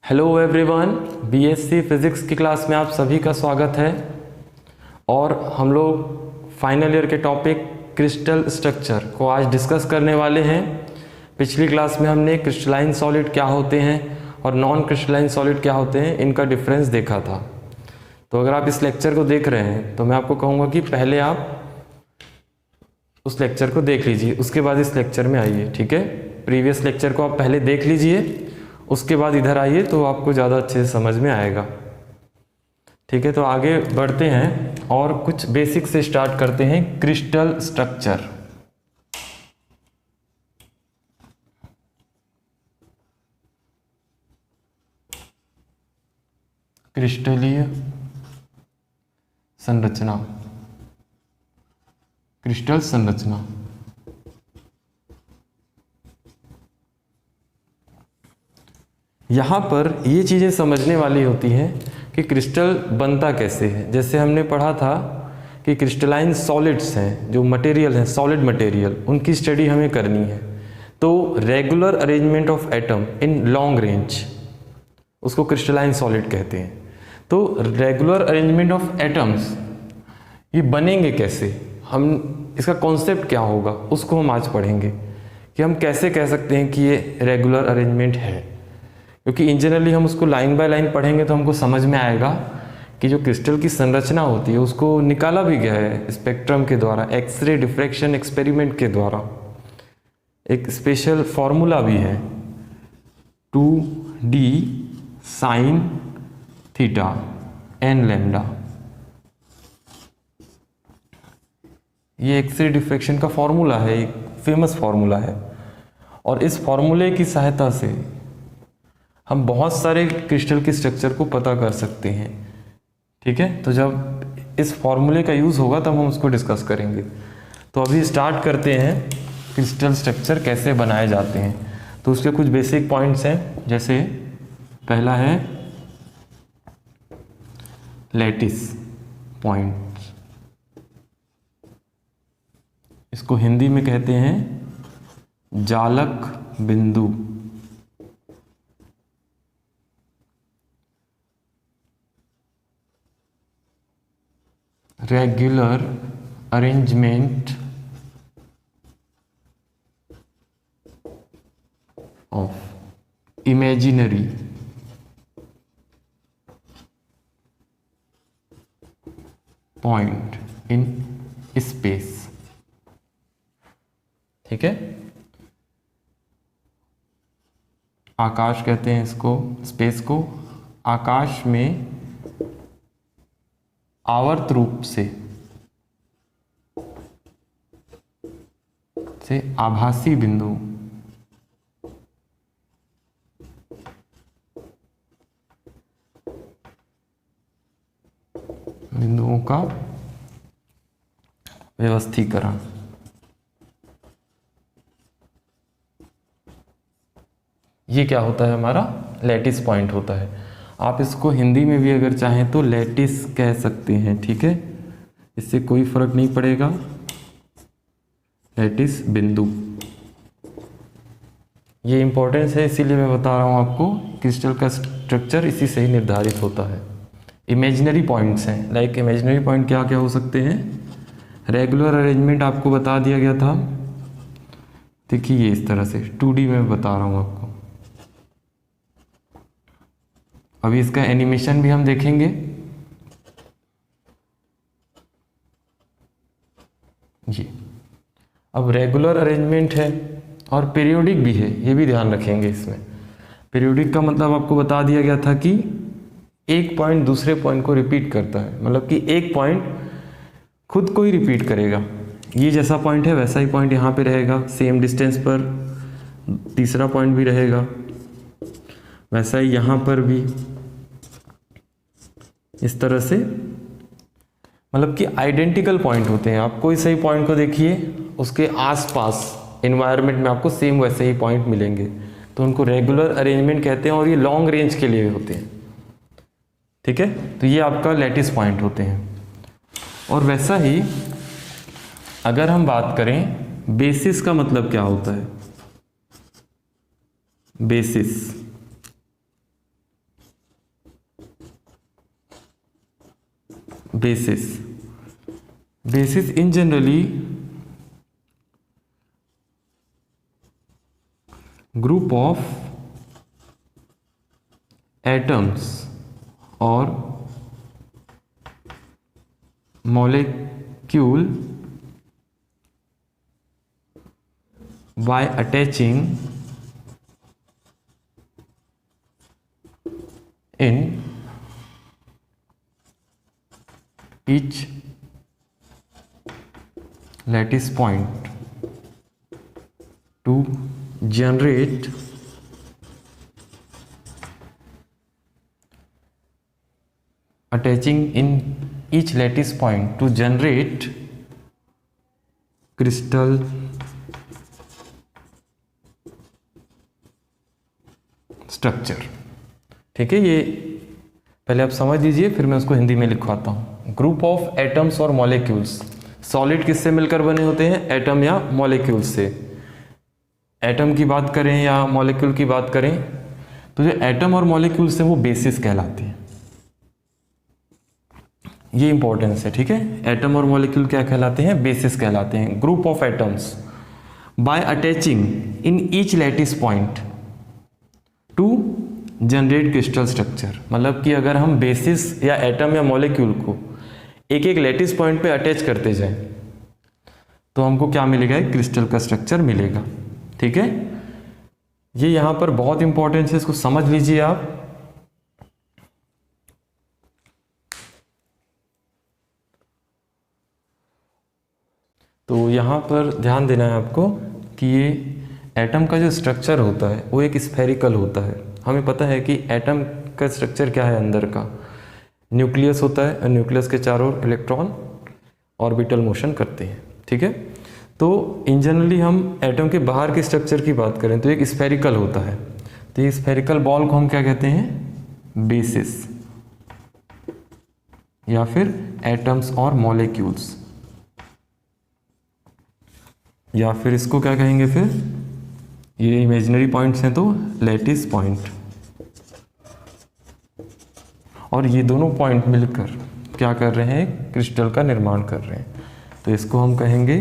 Hello everyone, BSc physics की class में आप सभी का स्वागत है। और हम लोग फाइनल ईयर के टॉपिक क्रिस्टल स्ट्रक्चर को आज डिस्कस करने वाले हैं। पिछली क्लास में हमने क्रिस्टलाइन सॉलिड क्या होते हैं और नॉन क्रिस्टलाइन सॉलिड क्या होते हैं, इनका डिफरेंस देखा था। तो अगर आप इस लेक्चर को देख रहे हैं तो मैं आपको कहूँगा कि पहले आप उस लेक्चर को देख लीजिए, उसके बाद इस लेक्चर में आइए। ठीक है, प्रीवियस लेक्चर को आप पहले देख लीजिए, उसके बाद इधर आइए तो आपको ज़्यादा अच्छे से समझ में आएगा। ठीक है, तो आगे बढ़ते हैं और कुछ बेसिक से स्टार्ट करते हैं। Crystal structure. क्रिस्टलीय संरचना, क्रिस्टल संरचना। यहाँ पर ये चीज़ें समझने वाली होती हैं कि क्रिस्टल बनता कैसे है। जैसे हमने पढ़ा था कि क्रिस्टलाइन सॉलिड्स हैं, जो मटेरियल हैं, सॉलिड मटेरियल, उनकी स्टडी हमें करनी है। तो regular arrangement of atom in long range, उसको क्रिस्टलाइन सॉलिड कहते हैं। तो रेगुलर अरेंजमेंट ऑफ एटम्स ये बनेंगे कैसे, हम इसका कॉन्सेप्ट क्या होगा, उसको हम आज पढ़ेंगे कि हम कैसे कह सकते हैं कि ये रेगुलर अरेंजमेंट है। क्योंकि इन जनरली हम उसको लाइन बाय लाइन पढ़ेंगे तो हमको समझ में आएगा कि जो क्रिस्टल की संरचना होती है उसको निकाला भी गया है स्पेक्ट्रम के द्वारा, एक्सरे डिफ्रैक्शन एक्सपेरिमेंट के द्वारा। एक स्पेशल फॉर्मूला भी है, 2d sine theta n lambda. ये एक्सरे डिफ्रैक्शन का फॉर्मूला है, एक फेमस फॉर्मूला है। और इस फॉर्मूले की सहायता से हम बहुत सारे क्रिस्टल के स्ट्रक्चर को पता कर सकते हैं। ठीक है, तो जब इस फॉर्मूले का यूज़ होगा तब हम उसको डिस्कस करेंगे। तो अभी स्टार्ट करते हैं क्रिस्टल स्ट्रक्चर कैसे बनाए जाते हैं। तो उसके कुछ बेसिक पॉइंट्स हैं, जैसे पहला है लैटिस पॉइंट, इसको हिंदी में कहते हैं जालक बिंदु। Regular arrangement of imaginary point in space. ठीक है, आकाश कहते हैं इसको, स्पेस को। आकाश में आवर्त रूप से आभासी बिंदु, बिंदुओं का व्यवस्थीकरण। ये क्या होता है, हमारा लैटिस पॉइंट होता है। आप इसको हिंदी में भी अगर चाहें तो लैटिस कह सकते हैं। ठीक है, इससे कोई फर्क नहीं पड़ेगा। लैटिस बिंदु, ये इंपॉर्टेंस है, इसीलिए मैं बता रहा हूँ आपको। क्रिस्टल का स्ट्रक्चर इसी से ही निर्धारित होता है। इमेजिनरी पॉइंट्स हैं, लाइक इमेजिनरी पॉइंट क्या क्या हो सकते हैं। रेगुलर अरेंजमेंट आपको बता दिया गया था, देखिए ये इस तरह से 2D में बता रहा हूँ आपको। अभी इसका एनिमेशन भी हम देखेंगे। जी, अब रेगुलर अरेंजमेंट है और पीरियोडिक भी है, ये भी ध्यान रखेंगे इसमें। पीरियोडिक का मतलब आपको बता दिया गया था कि एक पॉइंट दूसरे पॉइंट को रिपीट करता है, मतलब कि एक पॉइंट खुद को ही रिपीट करेगा। ये जैसा पॉइंट है वैसा ही पॉइंट यहाँ पे रहेगा, सेम डिस्टेंस पर तीसरा पॉइंट भी रहेगा, वैसा ही यहाँ पर भी। इस तरह से मतलब कि आइडेंटिकल पॉइंट होते हैं। आप कोई सही पॉइंट को देखिए, उसके आसपास एनवायरनमेंट में आपको सेम वैसे ही पॉइंट मिलेंगे, तो उनको रेगुलर अरेंजमेंट कहते हैं। और ये लॉन्ग रेंज के लिए होते हैं। ठीक है, तो ये आपका लैटिस पॉइंट होते हैं। और वैसा ही अगर हम बात करें बेसिस का मतलब क्या होता है, basis basis. Basis in generally group of atoms or molecule by attaching in each lattice point to generate attaching in each lattice point to generate crystal structure. ठीक है, ये पहले आप समझ लीजिए, फिर मैं उसको हिंदी में लिखवाता हूँ। ग्रुप ऑफ एटम्स और मॉलिक्यूल्स। सॉलिड किससे मिलकर बने होते हैं? एटम या मॉलिक्यूल से। एटम की बात करें या मॉलिक्यूल की बात करें तो जो एटम और मॉलिक्यूल्स हैं वो बेसिस कहलाते हैं। ये इंपॉर्टेंस है, ठीक है। एटम और मॉलिक्यूल क्या कहलाते हैं? बेसिस कहलाते हैं। Group of atoms bye attaching in each lattice point two generate crystal structure. मतलब कि अगर हम बेसिस या एटम या मॉलिक्यूल को एक एक लैटिस पॉइंट पे अटैच करते जाएं तो हमको क्या मिलेगा? एक क्रिस्टल का स्ट्रक्चर मिलेगा। ठीक है, ये यहां पर बहुत इंपॉर्टेंट है, इसको समझ लीजिए आप। तो यहाँ पर ध्यान देना है आपको कि ये एटम का जो स्ट्रक्चर होता है वो एक स्फेरिकल होता है। हमें पता है कि एटम का स्ट्रक्चर क्या है, अंदर का न्यूक्लियस होता है, और न्यूक्लियस के चारों ओर इलेक्ट्रॉन ऑर्बिटल मोशन करते हैं। ठीक है, तो इन जनरली हम एटम के बाहर के स्ट्रक्चर की बात करें तो एक स्फेरिकल होता है। तो ये स्फेरिकल बॉल को हम क्या कहते हैं? बेसिस, या फिर एटम्स और मॉलिक्यूल्स, या फिर इसको क्या कहेंगे? फिर ये इमेजिनरी पॉइंट्स हैं तो लैटिस पॉइंट। और ये दोनों पॉइंट मिलकर क्या कर रहे हैं? क्रिस्टल का निर्माण कर रहे हैं। तो इसको हम कहेंगे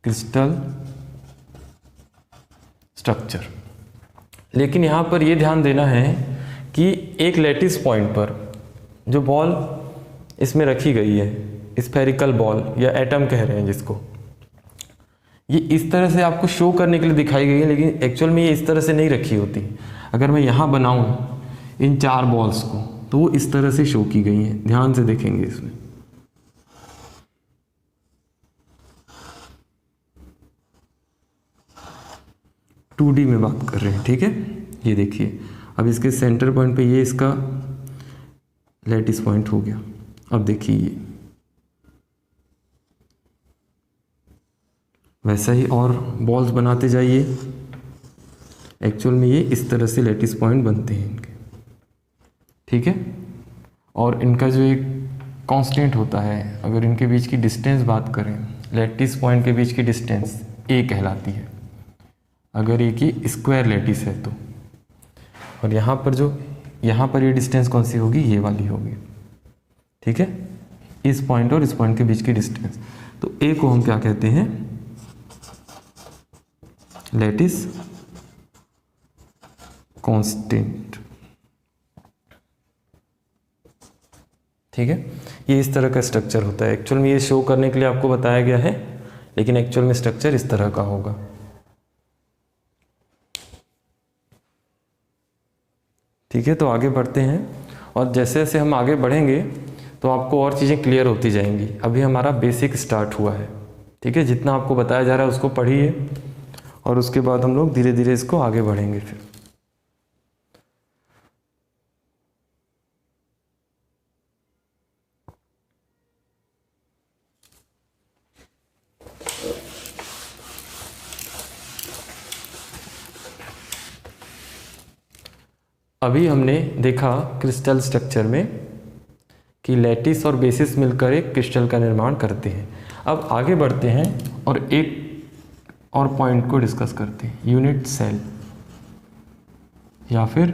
क्रिस्टल स्ट्रक्चर। लेकिन यहाँ पर ये ध्यान देना है कि एक लैटिस पॉइंट पर जो बॉल इसमें रखी गई है, स्फेरिकल बॉल या एटम कह रहे हैं जिसको, ये इस तरह से आपको शो करने के लिए दिखाई गई है, लेकिन एक्चुअल में ये इस तरह से नहीं रखी होती। अगर मैं यहाँ बनाऊँ इन चार बॉल्स को तो वो इस तरह से शो की गई हैं। ध्यान से देखेंगे इसमें। टू डी में बात कर रहे हैं, ठीक है। ये देखिए, अब इसके सेंटर पॉइंट पे ये इसका लैटिस पॉइंट हो गया। अब देखिए ये वैसा ही और बॉल्स बनाते जाइए। एक्चुअल में ये इस तरह से लैटिस पॉइंट बनते हैं इनके, ठीक है। और इनका जो एक कांस्टेंट होता है, अगर इनके बीच की डिस्टेंस बात करें, लैटिस पॉइंट के बीच की डिस्टेंस ए कहलाती है, अगर ए की स्क्वायर लैटिस है तो। और यहाँ पर ये डिस्टेंस कौन सी होगी? ये वाली होगी, ठीक है। इस पॉइंट और इस पॉइंट के बीच की डिस्टेंस, तो ए को हम क्या कहते हैं? लैटिस कांस्टेंट, ठीक है। ये इस तरह का स्ट्रक्चर होता है। एक्चुअल में ये शो करने के लिए आपको बताया गया है, लेकिन एक्चुअल में स्ट्रक्चर इस तरह का होगा, ठीक है। तो आगे बढ़ते हैं, और जैसे जैसे हम आगे बढ़ेंगे तो आपको और चीज़ें क्लियर होती जाएंगी। अभी हमारा बेसिक स्टार्ट हुआ है, ठीक है। जितना आपको बताया जा रहा है उसको पढ़िए, और उसके बाद हम लोग धीरे धीरे इसको आगे बढ़ेंगे फिर। अभी हमने देखा क्रिस्टल स्ट्रक्चर में कि लैटिस और बेसिस मिलकर एक क्रिस्टल का निर्माण करते हैं। अब आगे बढ़ते हैं और एक और पॉइंट को डिस्कस करते हैं, यूनिट सेल या फिर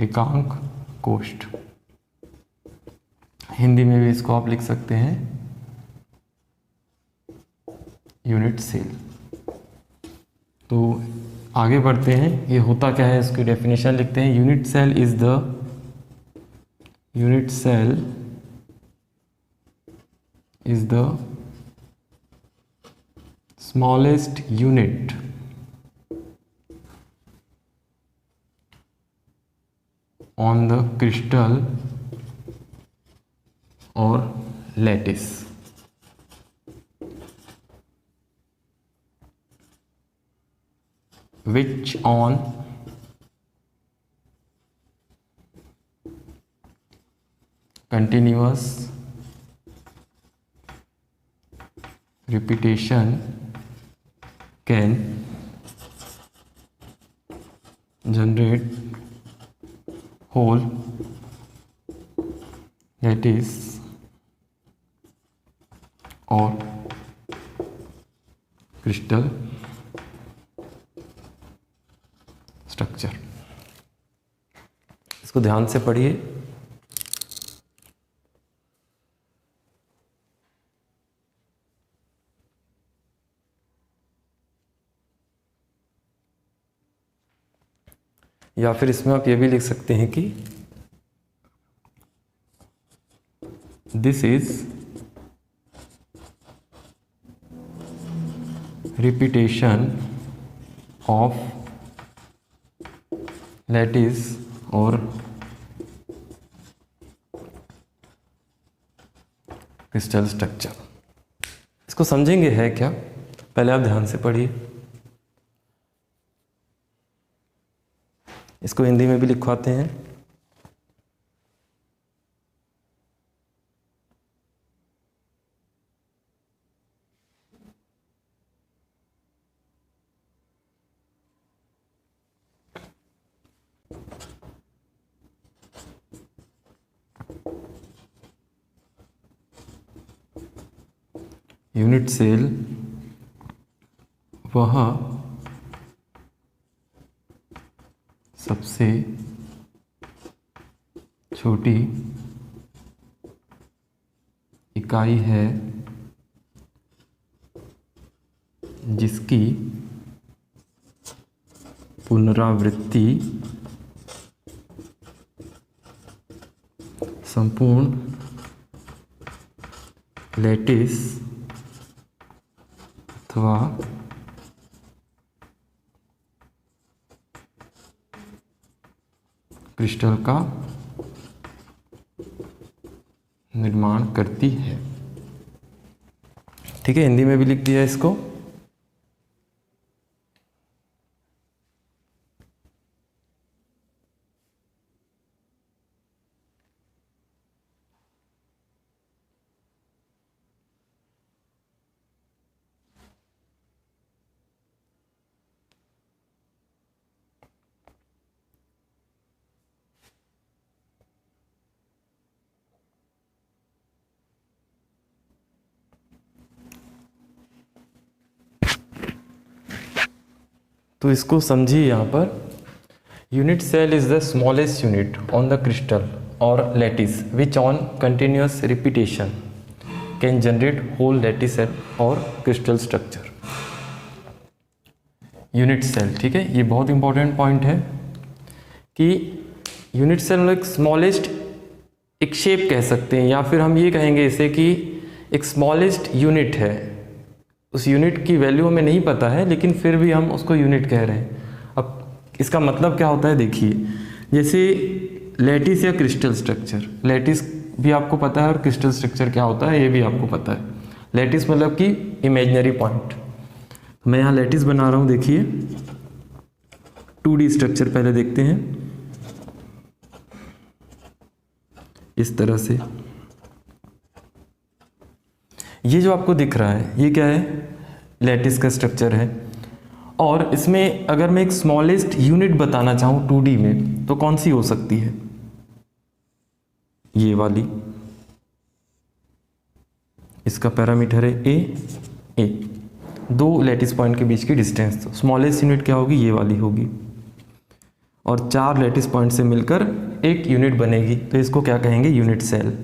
एकांक कोष्ठ। हिंदी में भी इसको आप लिख सकते हैं यूनिट सेल। तो आगे बढ़ते हैं, ये होता क्या है इसकी डेफिनेशन लिखते हैं। Unit cell is the smallest unit on the crystal or lattice, which on continuous repetition can generate whole lattice or crystal structure। इसको ध्यान से पढ़िए। या फिर इसमें आप ये भी लिख सकते हैं कि this is repetition of lattice और क्रिस्टल स्ट्रक्चर। इसको समझेंगे है क्या, पहले आप ध्यान से पढ़िए। इसको हिंदी में भी लिखवाते हैं। यूनिट सेल वह सबसे छोटी इकाई है जिसकी पुनरावृत्ति संपूर्ण लैटिस अथवा क्रिस्टल का निर्माण करती है। ठीक है, हिंदी में भी लिख दिया इसको। तो इसको समझिए यहाँ पर, unit cell is the smallest unit on the crystal और lattice which on continuous repetition can generate whole lattice और क्रिस्टल स्ट्रक्चर। यूनिट सेल, ठीक है, ये बहुत इंपॉर्टेंट पॉइंट है कि यूनिट सेल मतलब एक स्मॉलेस्ट एक शेप कह सकते हैं, या फिर हम ये कहेंगे इसे कि एक स्मॉलेस्ट यूनिट है। उस यूनिट की वैल्यू हमें नहीं पता है, लेकिन फिर भी हम उसको यूनिट कह रहे हैं। अब इसका मतलब क्या होता है देखिए, जैसे लैटिस या क्रिस्टल स्ट्रक्चर, लैटिस भी आपको पता है और क्रिस्टल स्ट्रक्चर क्या होता है ये भी आपको पता है। लैटिस मतलब कि इमेजिनरी पॉइंट। मैं यहाँ लैटिस बना रहा हूँ, देखिए 2D स्ट्रक्चर पहले देखते हैं। इस तरह से ये जो आपको दिख रहा है ये क्या है, लैटिस का स्ट्रक्चर है। और इसमें अगर मैं एक स्मॉलेस्ट यूनिट बताना चाहूँ 2D में तो कौन सी हो सकती है, ये वाली। इसका पैरामीटर है ए, दो लैटिस पॉइंट के बीच की डिस्टेंस। तो स्मॉलेस्ट यूनिट क्या होगी, ये वाली होगी। और 4 लैटिस पॉइंट से मिलकर एक यूनिट बनेगी, तो इसको क्या कहेंगे, यूनिट सेल।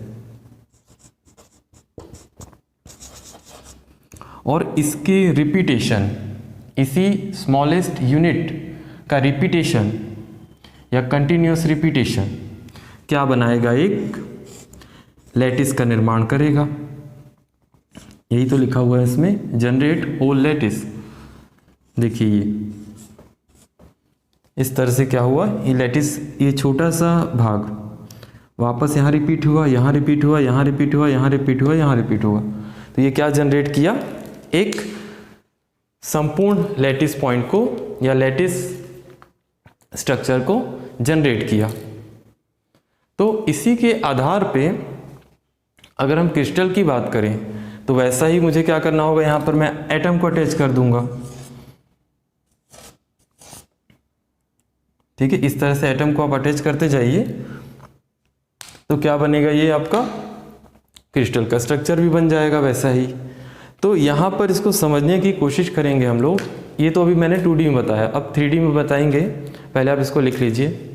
और इसके रिपीटेशन, इसी स्मॉलेस्ट यूनिट का रिपीटेशन या कंटिन्यूअस रिपीटेशन क्या बनाएगा, एक लैटिस का निर्माण करेगा। यही तो लिखा हुआ है इसमें, जनरेट होल लैटिस। देखिए ये इस तरह से क्या हुआ, ये लैटिस, ये छोटा सा भाग वापस यहाँ रिपीट हुआ, यहाँ रिपीट हुआ, यहाँ रिपीट हुआ, यहाँ रिपीट हुआ, यहाँ रिपीट हुआ। तो ये क्या जनरेट किया, एक संपूर्ण लैटिस पॉइंट को या लैटिस स्ट्रक्चर को जनरेट किया। तो इसी के आधार पे अगर हम क्रिस्टल की बात करें तो वैसा ही मुझे क्या करना होगा, यहां पर मैं एटम को अटैच कर दूंगा। ठीक है, इस तरह से एटम को आप अटैच करते जाइए तो क्या बनेगा, ये आपका क्रिस्टल का स्ट्रक्चर भी बन जाएगा वैसा ही। तो यहाँ पर इसको समझने की कोशिश करेंगे हम लोग। ये तो अभी मैंने 2D में बताया, अब 3D में बताएंगे। पहले आप इसको लिख लीजिए।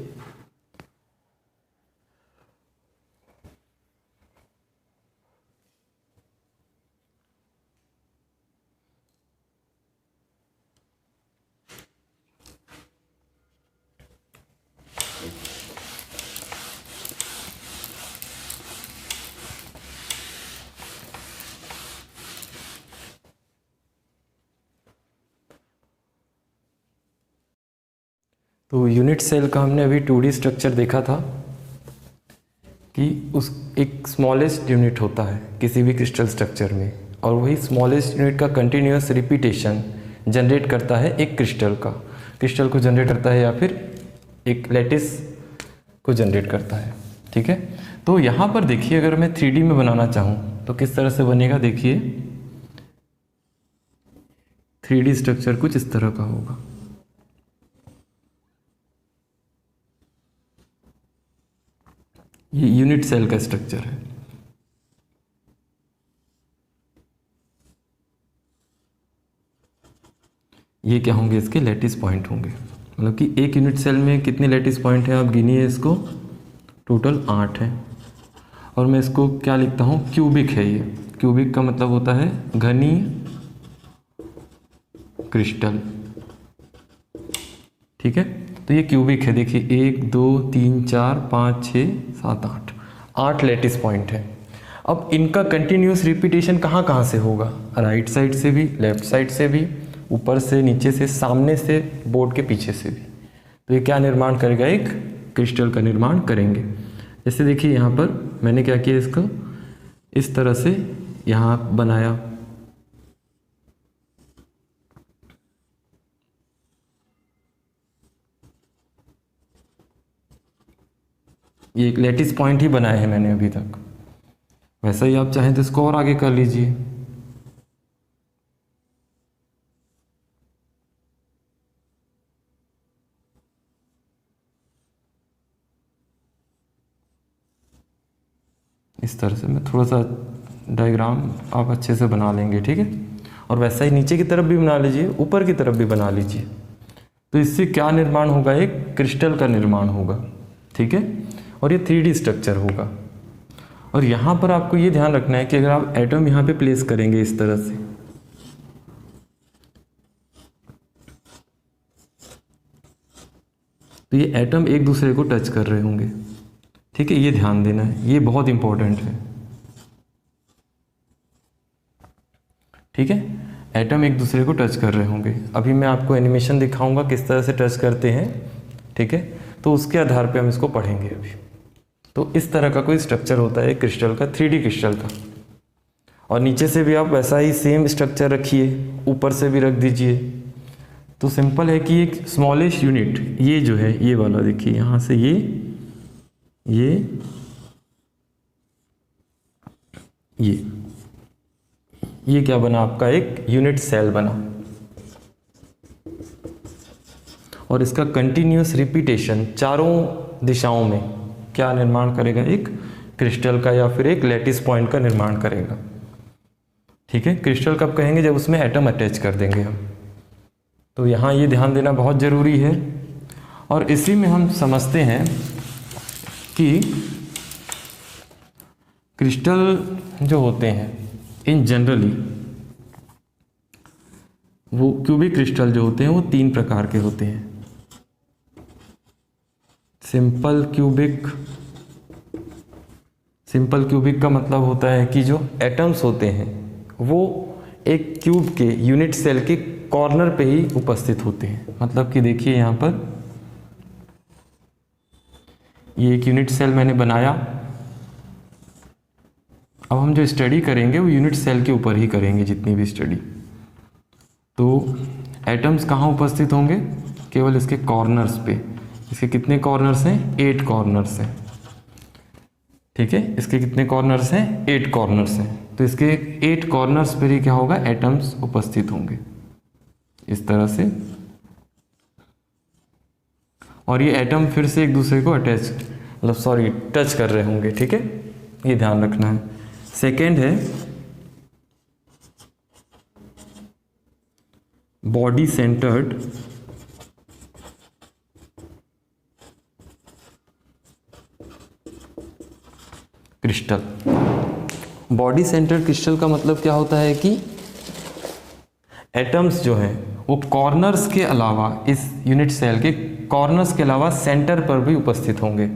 तो यूनिट सेल का हमने अभी 2D स्ट्रक्चर देखा था कि उस एक स्मॉलेस्ट यूनिट होता है किसी भी क्रिस्टल स्ट्रक्चर में, और वही स्मॉलेस्ट यूनिट का कंटिन्यूअस रिपीटेशन जनरेट करता है एक क्रिस्टल को जनरेट करता है या फिर एक लैटिस को जनरेट करता है। ठीक है, तो यहाँ पर देखिए, अगर मैं 3D में बनाना चाहूँ तो किस तरह से बनेगा, देखिए 3D स्ट्रक्चर कुछ इस तरह का होगा। ये यूनिट सेल का स्ट्रक्चर है। ये क्या होंगे, इसके लैटिस पॉइंट होंगे। मतलब कि एक यूनिट सेल में कितने लैटिस पॉइंट हैं आप गिनिए, इसको टोटल 8 है। और मैं इसको क्या लिखता हूँ, क्यूबिक है। ये क्यूबिक का मतलब होता है घनी क्रिस्टल। ठीक है, तो ये क्यूबिक है। देखिए 1 2 3 4 5 6 7 8 लैटिस पॉइंट है। अब इनका कंटिन्यूस रिपीटेशन कहाँ से होगा, राइट साइड से भी, लेफ्ट साइड से भी, ऊपर से, नीचे से, सामने से, बोर्ड के पीछे से भी। तो ये क्या निर्माण करेगा, एक क्रिस्टल का निर्माण करेंगे। जैसे देखिए यहाँ पर मैंने क्या किया, इसको इस तरह से यहाँ बनाया। ये एक लैटिस पॉइंट ही बनाए हैं मैंने अभी तक। वैसा ही आप चाहें तो इसको और आगे कर लीजिए। इस तरह से मैं थोड़ा सा डायग्राम आप अच्छे से बना लेंगे। ठीक है, और वैसा ही नीचे की तरफ भी बना लीजिए, ऊपर की तरफ भी बना लीजिए। तो इससे क्या निर्माण होगा, एक क्रिस्टल का निर्माण होगा। ठीक है, और ये 3D स्ट्रक्चर होगा। और यहाँ पर आपको ये ध्यान रखना है कि अगर आप एटम यहाँ पे प्लेस करेंगे इस तरह से, तो ये एटम एक दूसरे को टच कर रहे होंगे। ठीक है, ये ध्यान देना है, ये बहुत इंपॉर्टेंट है। ठीक है, एटम एक दूसरे को टच कर रहे होंगे। अभी मैं आपको एनिमेशन दिखाऊंगा किस तरह से टच करते हैं। ठीक है, तो उसके आधार पे हम इसको पढ़ेंगे अभी। तो इस तरह का कोई स्ट्रक्चर होता है क्रिस्टल का, 3D क्रिस्टल का। और नीचे से भी आप वैसा ही सेम स्ट्रक्चर रखिए, ऊपर से भी रख दीजिए। तो सिंपल है कि एक स्मॉलेस्ट यूनिट, ये जो है ये वाला, देखिए यहाँ से ये क्या बना, आपका एक यूनिट सेल बना। और इसका कंटिन्यूअस रिपीटेशन चारों दिशाओं में क्या निर्माण करेगा, एक क्रिस्टल का या फिर एक लैटिस पॉइंट का निर्माण करेगा। ठीक है, क्रिस्टल कब कहेंगे, जब उसमें एटम अटैच कर देंगे हम। तो यहाँ ये ध्यान देना बहुत ज़रूरी है। और इसी में हम समझते हैं कि क्रिस्टल जो होते हैं इन जनरली, वो क्यूबिक क्रिस्टल जो होते हैं वो 3 प्रकार के होते हैं। सिंपल क्यूबिक का मतलब होता है कि जो एटम्स होते हैं वो एक क्यूब के यूनिट सेल के कॉर्नर पे ही उपस्थित होते हैं। मतलब कि देखिए यहाँ पर ये एक यूनिट सेल मैंने बनाया। अब हम जो स्टडी करेंगे वो यूनिट सेल के ऊपर ही करेंगे, जितनी भी स्टडी। तो एटम्स कहाँ उपस्थित होंगे? केवल इसके कॉर्नर्स पे। इसके कितने कॉर्नर्स हैं? 8 कॉर्नर्स हैं। ठीक है, इसके कितने कॉर्नर्स हैं? 8 कॉर्नर्स हैं। तो इसके 8 कॉर्नर्स पर ही क्या होगा? एटम्स उपस्थित होंगे इस तरह से। और ये एटम फिर से एक दूसरे को टच कर रहे होंगे। ठीक है, ये ध्यान रखना है। सेकेंड है body centred crystal. Body centred crystal का मतलब क्या होता है कि एटम्स जो हैं वो कॉर्नर्स के अलावा, इस यूनिट सेल के कॉर्नर्स के अलावा सेंटर पर भी उपस्थित होंगे।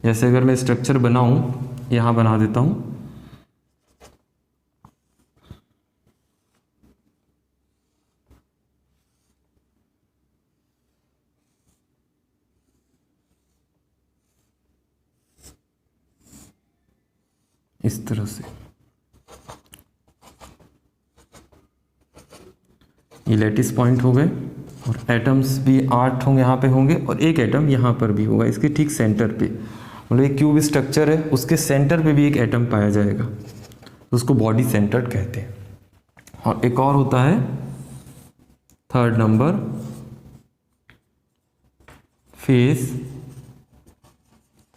जैसे अगर मैं स्ट्रक्चर बनाऊं, यहां बना देता हूं, इस तरह से। ये लैटिस पॉइंट हो गए और एटम्स भी 8 होंगे, यहाँ पे होंगे, और एक एटम यहाँ पर भी होगा इसके ठीक सेंटर पे। मतलब एक क्यूब स्ट्रक्चर है, उसके सेंटर पे भी एक एटम पाया जाएगा, तो उसको बॉडी सेंटर्ड कहते हैं। और एक और होता है 3rd number, face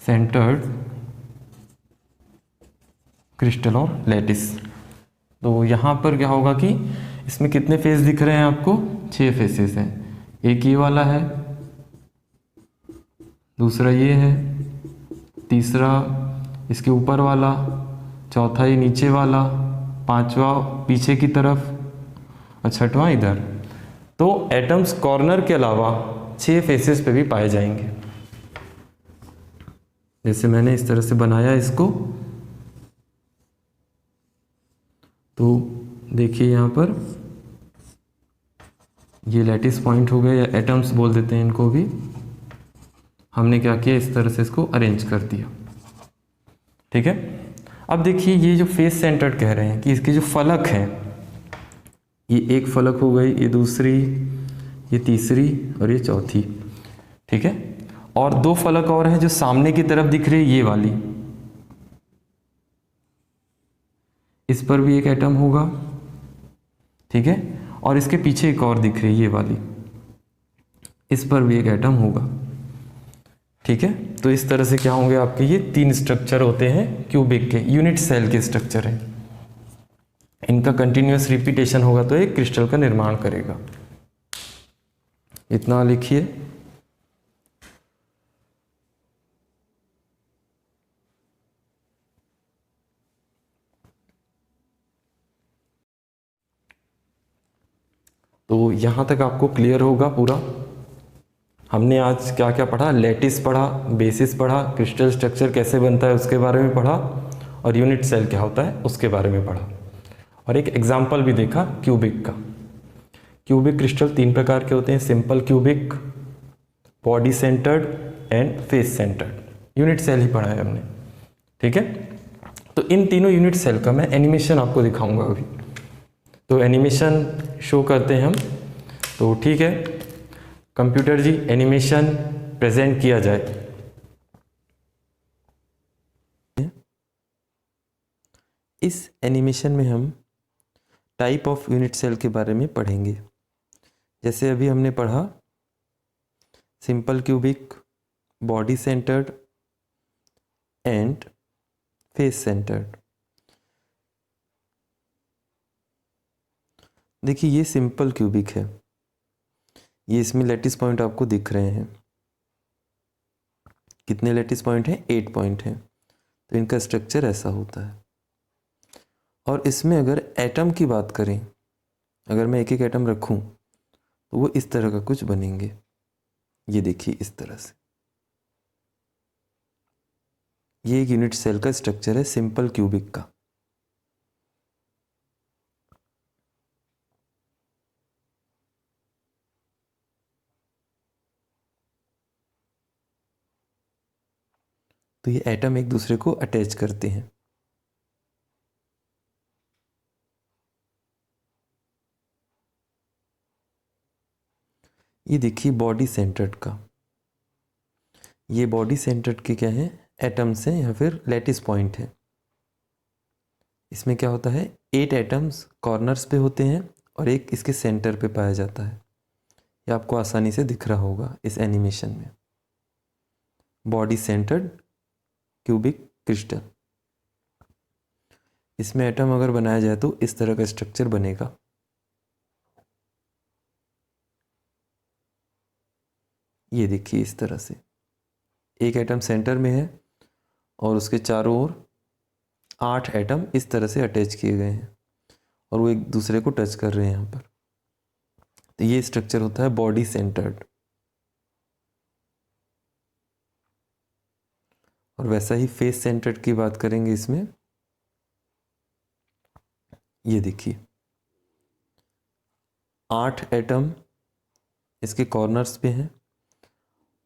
centred crystal और लैटिस। तो यहाँ पर क्या होगा कि इसमें कितने फेस दिख रहे हैं आपको? 6 फेसेस हैं। एक ये वाला है, दूसरा ये है, तीसरा इसके ऊपर वाला, चौथा ये नीचे वाला, 5वां पीछे की तरफ और 6वां इधर। तो एटम्स कॉर्नर के अलावा 6 फेसेस पे भी पाए जाएंगे। जैसे मैंने इस तरह से बनाया इसको, तो देखिए यहाँ पर ये लैटिस पॉइंट हो गए, या एटम्स बोल देते हैं इनको भी। हमने क्या किया? इस तरह से इसको अरेंज कर दिया। ठीक है, अब देखिए ये जो फेस सेंटर्ड कह रहे हैं कि इसके जो फलक हैं, ये एक फलक हो गई, ये दूसरी, ये तीसरी और ये चौथी। ठीक है, और 2 फलक और हैं जो सामने की तरफ दिख रही है, ये वाली, इस पर भी एक एटम होगा। ठीक है, और इसके पीछे एक और दिख रही है, ये वाली, इस पर भी एक एटम होगा। ठीक है, तो इस तरह से क्या होंगे आपके? ये 3 स्ट्रक्चर होते हैं क्यूबिक के, यूनिट सेल के स्ट्रक्चर हैं। इनका कंटिन्यूअस रिपीटेशन होगा तो एक क्रिस्टल का निर्माण करेगा। इतना लिखिए। तो यहाँ तक आपको क्लियर होगा पूरा। हमने आज क्या क्या पढ़ा? लैटिस पढ़ा, बेसिस पढ़ा, क्रिस्टल स्ट्रक्चर कैसे बनता है उसके बारे में पढ़ा, और यूनिट सेल क्या होता है उसके बारे में पढ़ा, और एक एग्जाम्पल भी देखा क्यूबिक का। क्यूबिक क्रिस्टल 3 प्रकार के होते हैं, simple cubic, body centred and face centred. Unit cell ही पढ़ा है हमने। ठीक है, तो इन तीनों यूनिट सेल का मैं एनिमेशन आपको दिखाऊंगा अभी। तो एनिमेशन शो करते हैं हम। तो ठीक है, कंप्यूटर जी एनिमेशन प्रेजेंट किया जाए। इस एनिमेशन में हम टाइप ऑफ यूनिट सेल के बारे में पढ़ेंगे। जैसे अभी हमने पढ़ा simple cubic, body centred and face centred. देखिए ये सिंपल क्यूबिक है, ये इसमें लैटिस पॉइंट आपको दिख रहे हैं। कितने लैटिस पॉइंट हैं? 8 पॉइंट हैं। तो इनका स्ट्रक्चर ऐसा होता है। और इसमें अगर एटम की बात करें, अगर मैं एक एक एटम रखूं तो वो इस तरह का कुछ बनेंगे। ये देखिए इस तरह से। ये एक यूनिट सेल का स्ट्रक्चर है सिंपल क्यूबिक का। तो ये एटम एक दूसरे को अटैच करते हैं। ये देखिए बॉडी सेंटर्ड का, ये बॉडी सेंटर्ड के क्या है? एटम्स हैं या फिर लैटिस पॉइंट है। इसमें क्या होता है? 8 एटम्स कॉर्नर्स पे होते हैं और एक इसके सेंटर पे पाया जाता है। ये आपको आसानी से दिख रहा होगा इस एनिमेशन में। Body centred cubic crystal. इसमें एटम अगर बनाया जाए तो इस तरह का स्ट्रक्चर बनेगा। ये देखिए इस तरह से एक एटम सेंटर में है और उसके चारों ओर 8 एटम इस तरह से अटैच किए गए हैं और वो एक दूसरे को टच कर रहे हैं यहाँ पर। तो ये स्ट्रक्चर होता है बॉडी सेंटर्ड। और वैसा ही फेस सेंटर्ड की बात करेंगे इसमें। ये देखिए 8 एटम इसके कॉर्नर्स पे हैं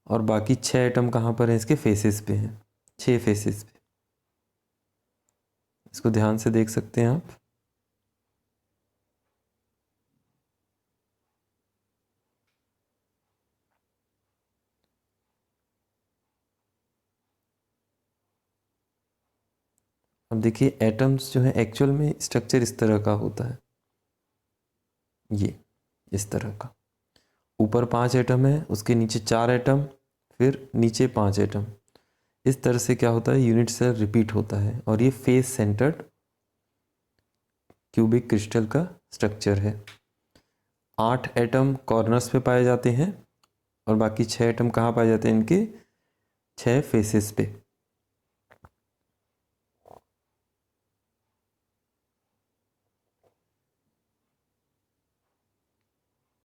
और बाकी 6 एटम कहाँ पर हैं? इसके फेसेस पे हैं, 6 फेसेस पे। इसको ध्यान से देख सकते हैं आप। अब देखिए एटम्स जो है एक्चुअल में स्ट्रक्चर इस तरह का होता है। ये इस तरह का ऊपर 5 एटम है, उसके नीचे 4 एटम, फिर नीचे 5 एटम। इस तरह से क्या होता है? यूनिट सेल रिपीट होता है और ये फेस सेंटर्ड क्यूबिक क्रिस्टल का स्ट्रक्चर है। 8 एटम कॉर्नर्स पे पाए जाते हैं और बाकी 6 एटम कहाँ पाए जाते हैं? इनके 6 फेसेस पे।